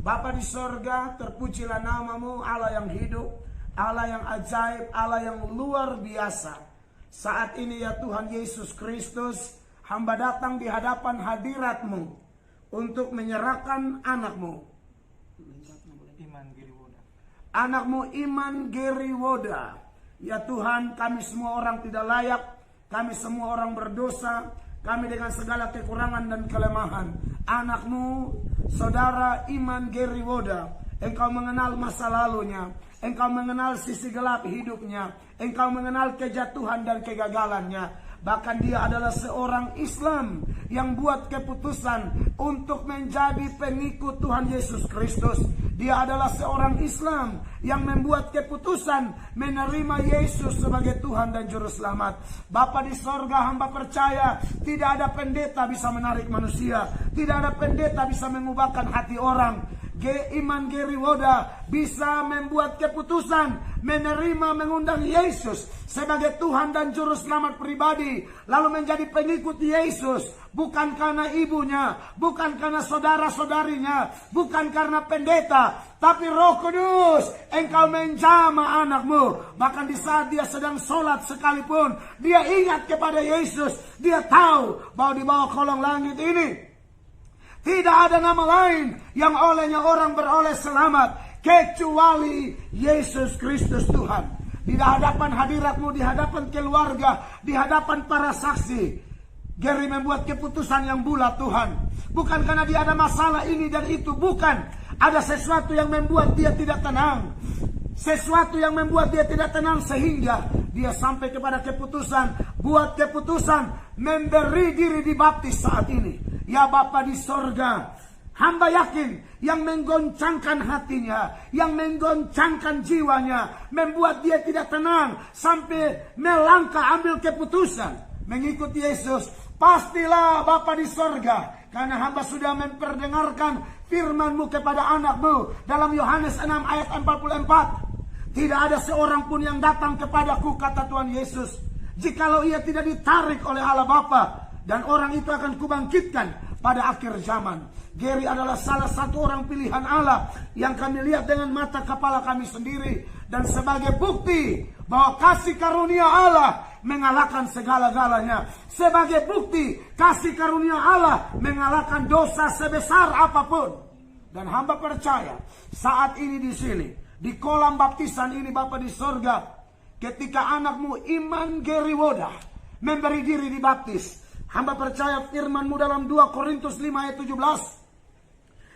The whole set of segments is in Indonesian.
Bapa di sorga, terpujilah namamu, Allah yang hidup, Allah yang ajaib, Allah yang luar biasa. Saat ini ya Tuhan Yesus Kristus, hamba datang di hadapan hadirat-Mu untuk menyerahkan anakmu. Anakmu Iman Geriwoda. Ya Tuhan, kami semua orang tidak layak, kami semua orang berdosa, kami dengan segala kekurangan dan kelemahan. Anakmu, saudara Iman Geriwoda, engkau mengenal masa lalunya, engkau mengenal sisi gelap hidupnya, engkau mengenal kejatuhan dan kegagalannya. Bahkan dia adalah seorang Islam yang buat keputusan untuk menjadi pengikut Tuhan Yesus Kristus. Dia adalah seorang Islam yang membuat keputusan menerima Yesus sebagai Tuhan dan Juru Selamat. Bapa di sorga, hamba percaya tidak ada pendeta bisa menarik manusia, tidak ada pendeta bisa mengubahkan hati orang. Iman Geriwoda bisa membuat keputusan menerima, mengundang Yesus sebagai Tuhan dan Juru Selamat pribadi, lalu menjadi pengikut Yesus, bukan karena ibunya, bukan karena saudara-saudarinya, bukan karena pendeta, tapi Roh Kudus. Engkau menjamah anakmu. Bahkan di saat dia sedang sholat sekalipun, dia ingat kepada Yesus. Dia tahu bahwa di bawah kolong langit ini tidak ada nama lain yang olehnya orang beroleh selamat kecuali Yesus Kristus Tuhan. Di hadapan hadirat-Mu, di hadapan keluarga, di hadapan para saksi, Geri membuat keputusan yang bulat Tuhan. Bukan karena dia ada masalah ini dan itu, bukan. Ada sesuatu yang membuat dia tidak tenang. Sesuatu yang membuat dia tidak tenang sehingga dia sampai kepada keputusan, buat keputusan memberi diri dibaptis saat ini. Ya Bapa di sorga, hamba yakin yang menggoncangkan hatinya, yang menggoncangkan jiwanya, membuat dia tidak tenang sampai melangkah ambil keputusan mengikuti Yesus. Pastilah Bapa di sorga, karena hamba sudah memperdengarkan firman-Mu kepada anak-Mu dalam Yohanes 6 ayat 44. Tidak ada seorang pun yang datang kepadaku, kata Tuhan Yesus, jikalau ia tidak ditarik oleh Allah Bapa, dan orang itu akan kubangkitkan pada akhir zaman. Geri adalah salah satu orang pilihan Allah yang kami lihat dengan mata kepala kami sendiri. Dan sebagai bukti bahwa kasih karunia Allah mengalahkan segala-galanya. Sebagai bukti kasih karunia Allah mengalahkan dosa sebesar apapun. Dan hamba percaya saat ini di sini, di kolam baptisan ini Bapa di sorga, ketika anakmu Iman Geriwoda memberi diri dibaptis, hamba percaya firman-Mu dalam 2 Korintus 5 ayat 17.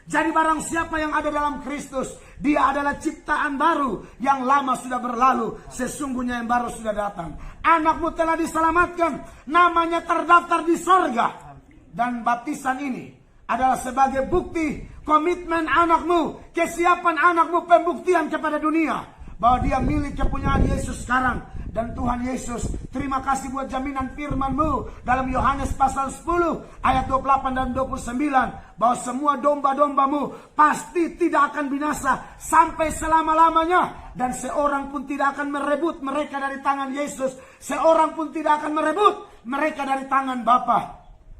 Jadi barang siapa yang ada dalam Kristus, dia adalah ciptaan baru, yang lama sudah berlalu, sesungguhnya yang baru sudah datang. Anakmu telah diselamatkan, namanya terdaftar di sorga. Dan baptisan ini adalah sebagai bukti komitmen anakmu, kesiapan anakmu, pembuktian kepada dunia bahwa dia milik kepunyaan Yesus sekarang. Dan Tuhan Yesus, terima kasih buat jaminan firman-Mu dalam Yohanes pasal 10 ayat 28 dan 29. Bahwa semua domba-domba-Mu pasti tidak akan binasa sampai selama-lamanya. Dan seorang pun tidak akan merebut mereka dari tangan Yesus. Seorang pun tidak akan merebut mereka dari tangan Bapa.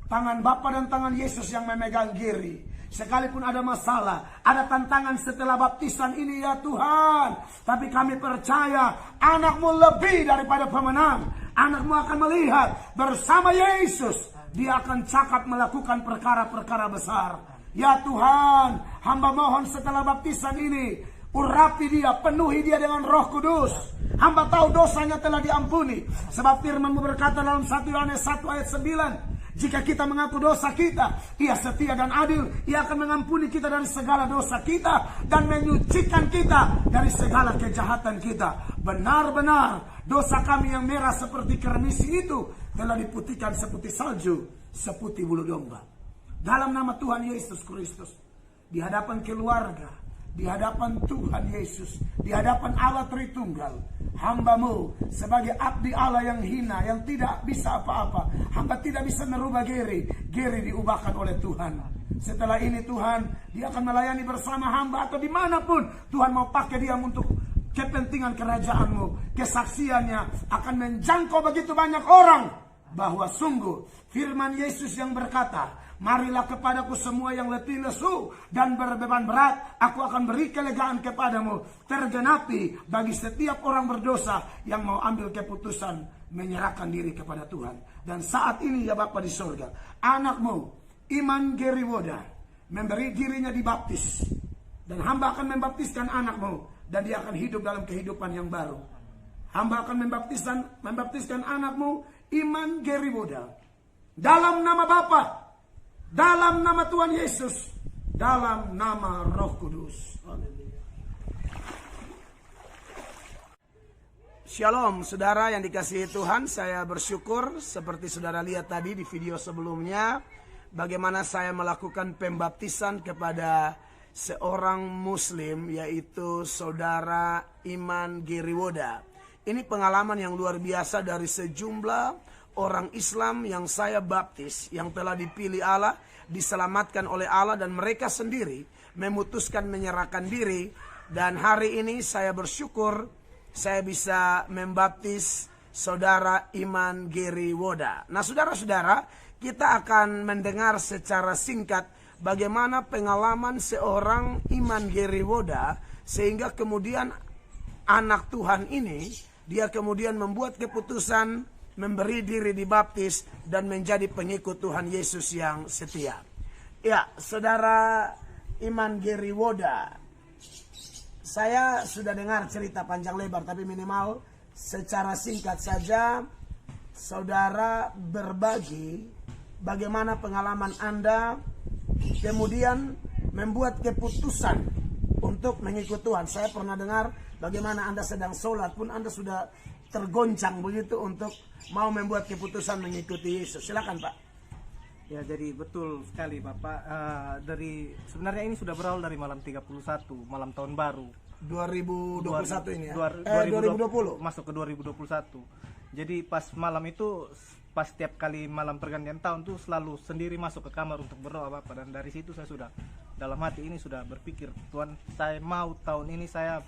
Tangan Bapa dan tangan Yesus yang memegang Geri. Sekalipun ada masalah, ada tantangan setelah baptisan ini ya Tuhan, tapi kami percaya anakmu lebih daripada pemenang. Anakmu akan melihat bersama Yesus, dia akan cakap melakukan perkara-perkara besar. Ya Tuhan, hamba mohon setelah baptisan ini, urapi dia, penuhi dia dengan Roh Kudus. Hamba tahu dosanya telah diampuni, sebab firman-Mu berkata dalam 1 Yohanes 1 ayat 9, jika kita mengaku dosa kita, Ia setia dan adil. Ia akan mengampuni kita dari segala dosa kita dan menyucikan kita dari segala kejahatan kita. Benar-benar dosa kami yang merah seperti kermisi itu telah diputihkan seputih salju, seputih bulu domba. Dalam nama Tuhan Yesus Kristus, di hadapan keluarga, di hadapan Tuhan Yesus, di hadapan Allah Tritunggal, hamba-Mu sebagai abdi Allah yang hina, yang tidak bisa apa-apa, hamba tidak bisa merubah Geri diubahkan oleh Tuhan. Setelah ini Tuhan, dia akan melayani bersama hamba atau dimanapun Tuhan mau pakai dia untuk kepentingan kerajaan-Mu. Kesaksiannya akan menjangkau begitu banyak orang, bahwa sungguh firman Yesus yang berkata Marilah kepadaku semua yang letih lesu dan berbeban berat, aku akan beri kelegaan kepadamu. Tergenapi bagi setiap orang berdosa yang mau ambil keputusan menyerahkan diri kepada Tuhan. Dan saat ini ya Bapa di sorga, anakmu Iman Geriwoda memberi dirinya dibaptis, dan hamba akan membaptiskan anakmu, dan dia akan hidup dalam kehidupan yang baru. Hamba akan membaptiskan anakmu Iman Geriwoda dalam nama Bapa, dalam nama Tuhan Yesus, dalam nama Roh Kudus. Haleluya. Shalom saudara yang dikasihi Tuhan, saya bersyukur seperti saudara lihat tadi di video sebelumnya, bagaimana saya melakukan pembaptisan kepada seorang muslim, yaitu saudara Iman Geriwoda. Ini pengalaman yang luar biasa dari sejumlah orang Islam yang saya baptis, yang telah dipilih Allah, diselamatkan oleh Allah, dan mereka sendiri memutuskan menyerahkan diri. Dan hari ini saya bersyukur saya bisa membaptis saudara Iman Geriwoda. Nah saudara-saudara, kita akan mendengar secara singkat bagaimana pengalaman seorang Iman Geriwoda, sehingga kemudian anak Tuhan ini, dia kemudian membuat keputusan memberi diri dibaptis dan menjadi pengikut Tuhan Yesus yang setia. Ya, saudara Iman Geriwoda, saya sudah dengar cerita panjang lebar, tapi minimal secara singkat saja saudara berbagi bagaimana pengalaman Anda kemudian membuat keputusan untuk mengikut Tuhan. Saya pernah dengar bagaimana Anda sedang sholat pun Anda sudah tergoncang begitu untuk mau membuat keputusan mengikuti Yesus. Silakan Pak. Ya, jadi betul sekali Bapak. Sebenarnya ini sudah berawal dari malam 31, malam tahun baru 2021 ini ya? 2020 masuk ke 2021. Jadi pas malam itu, pas setiap kali malam pergantian tahun tuh selalu sendiri masuk ke kamar untuk berdoa Bapak. Dan dari situ saya sudah dalam hati ini sudah berpikir, Tuhan, saya mau tahun ini saya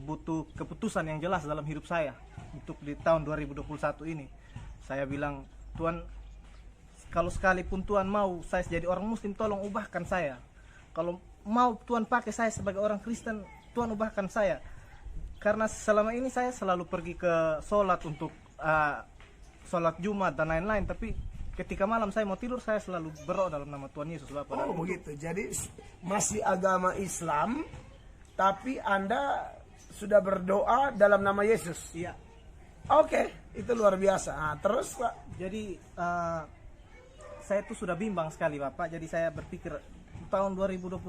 butuh keputusan yang jelas dalam hidup saya. Untuk di tahun 2021 ini saya bilang, Tuhan, kalau sekalipun Tuhan mau saya jadi orang muslim, tolong ubahkan saya. Kalau mau Tuhan pakai saya sebagai orang Kristen, Tuhan ubahkan saya. Karena selama ini saya selalu pergi ke sholat untuk sholat Jumat dan lain-lain, tapi ketika malam saya mau tidur, saya selalu berdoa dalam nama Tuhan Yesus Bapak. Oh begitu, jadi masih agama Islam, tapi Anda sudah berdoa dalam nama Yesus? Iya. Oke, itu luar biasa. Nah, terus Pak? Jadi saya tuh sudah bimbang sekali Bapak. Jadi saya berpikir tahun 2021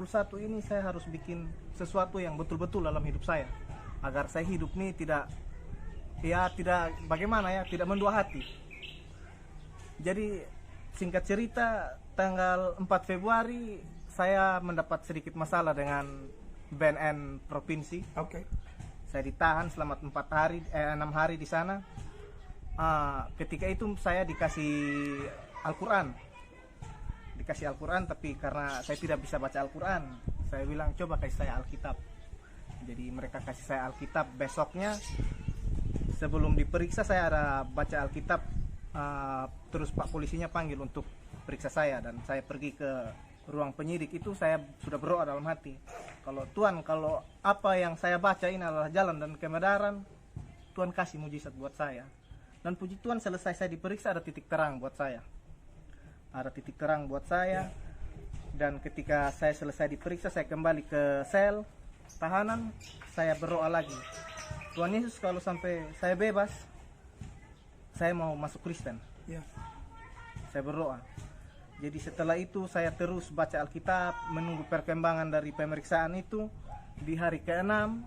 ini saya harus bikin sesuatu yang betul-betul dalam hidup saya, agar saya hidup nih tidak bagaimana ya, tidak mendua hati. Jadi singkat cerita, tanggal 4 Februari saya mendapat sedikit masalah dengan BNN provinsi. Oke. Saya ditahan selama 6 hari di sana. Ketika itu saya dikasih Al-Quran, tapi karena saya tidak bisa baca Al-Quran, saya bilang coba kasih saya Alkitab. Jadi mereka kasih saya Alkitab. Besoknya sebelum diperiksa saya ada baca Alkitab, terus Pak polisinya panggil untuk periksa saya, dan saya pergi ke ruang penyidik. Itu saya sudah berdoa dalam hati, kalau Tuhan, kalau apa yang saya baca ini adalah jalan dan kebenaran, Tuhan kasih mujizat buat saya. Dan puji Tuhan, selesai saya diperiksa, ada titik terang buat saya. Dan ketika saya selesai diperiksa, saya kembali ke sel tahanan. Saya berdoa lagi, Tuhan Yesus, kalau sampai saya bebas, saya mau masuk Kristen. Saya berdoa. Jadi setelah itu saya terus baca Alkitab, menunggu perkembangan dari pemeriksaan itu. Di hari ke-6,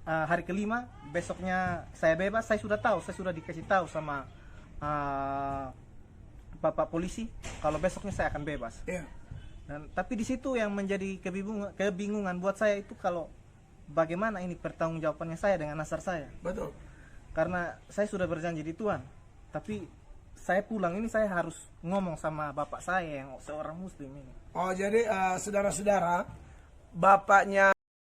hari ke-5, besoknya saya bebas. Saya sudah tahu, saya sudah dikasih tahu sama Bapak polisi kalau besoknya saya akan bebas. Tapi di situ yang menjadi kebingungan buat saya itu, kalau bagaimana ini pertanggungjawabannya saya dengan nasar saya. Betul. Karena saya sudah berjanji di Tuhan, tapi saya pulang ini saya harus ngomong sama bapak saya yang seorang muslim ini. Oh, jadi saudara-saudara, bapaknya